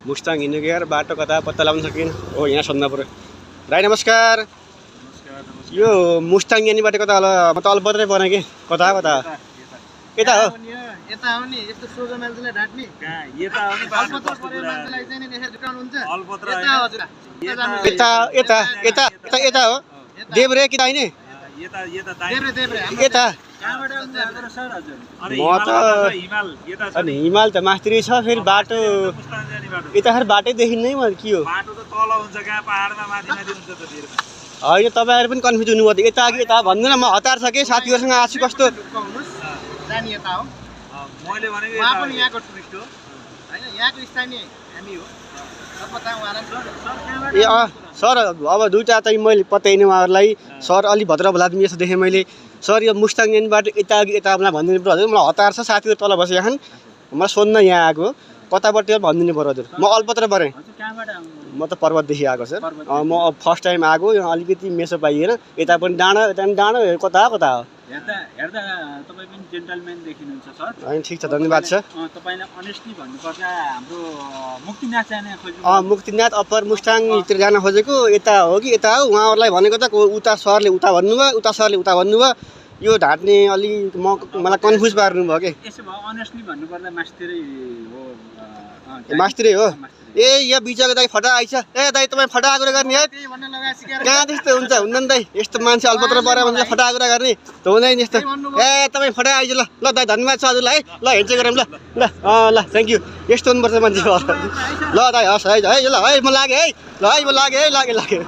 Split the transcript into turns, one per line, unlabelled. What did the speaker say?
मुस्ताङ हिँड्नु यार बाटो कता पत्ता लगाउन सकिन। हो यहाँ सोध्न पर्यो। राई नमस्कार। यो मुस्ताङ यानी बाटो कता होला? म त अल्पत्रै बनाएँ कि कता कता यता हो
यता हो नि यस्तो सोझो मान्छेलाई ढाट्ने
यता हो नि
अल्पत्र परेको मान्छेलाई चाहिँ नि त्यसरी जुटाउनु हुन्छ
अल्पत्र
यता हजुर
यता यता यता यता यता हो देब्रे कि दाहिने
यता यता
देब्रे देब्रे
यता
कहाँबाट आउनु हाम्रो सर हजुर
अरे
म त
हिमाल यता छ
अनि हिमाल त मास्तिरै छ फेरि बाटो
मुस्ताङ जाने बाटो
यता फेरि बाटै देखिन्न है म के हो
बाटो त तल हुन्छ कहाँ पहाडमा माथि माथि हुन्छ त फेरि
होइन तपाईँहरू पनि कन्फ्युज हुनुभयो यता कि यता भन्नु न म हतार छ कि साथीहरूसँग आछु कस्तो
लुकाउनुहोस् जाने यता हो
मैले भनेको
उहाँ पनि यहाँको टुरिस्ट हो होइन यहाँको स्थानीय हामी हो अब पता उहाँलाई सर
ए सर अब दुईवटा चाहिँ मैले पत्याइनँ उहाँहरूलाई सर अलि भद्र भलादमी यस्तो देखेँ मैले सर यो मुस्ताङ यानी बाटो यता अघि यता मलाई भनिदिनु पर्यो हजुर मलाई हतार छ साथीहरू तल बसेका छन् मलाई सोध्न यहाँ आएको कताबाट भनिदिनु पर्यो हजुर म अल्पत्र परेँ
कहाँबाट आउनु
म त पर्वतदेखि आएको सर म फर्स्ट टाइम आएको यहाँ अलिकति मेसो पाइएन यता पनि डाँडो यता पनि डाँडो कता कता हो
हेर्दा हेर्दा तपाईँ पनि जेन्टलम्यान देखिनुहुन्छ सर।
होइन ठिक छ धन्यवाद सर।
तपाईँलाई अनेस्टली भन्नुपर्दा हाम्रो मुक्तिनाथ जाने खोज्नु
मुक्तिनाथ अप्पर मुस्ताङतिर जान खोजेको यता हो कि यता हो उहाँहरूलाई भनेको त उता सरले उता भन्नुभयो उता सरले उता भन्नुभयो यो ढाँट्ने अलि मलाई कन्फ्युज पार्नु भयो कि
यसो भयो अनेस्टली भन्नुपर्दा मास्तिरै हो
मास्तिरै हो ए यहाँ बिचको दाइ फटा आइछ ए दाइ तपाईँ फटा कुरा गर्ने है
त्यही भन्न लगाए सिकेर
कहाँ त्यस्तो हुन्छ हुँदैन दाइ यस्तो मान्छे अल्पत्र पऱ्यो भने फटा कुरा गर्ने त हुँदैन यस्तो ए तपाईँ फटा आइज ल ल दाइ धन्यवाद छ हजुरलाई है ल हेर्छ गरौँ ल ल ल थ्याङ्क यू यस्तो हुनुपर्छ मान्छे ल दाइ हस् है ल है म लागेँ है ल है म लागेँ है लागेँ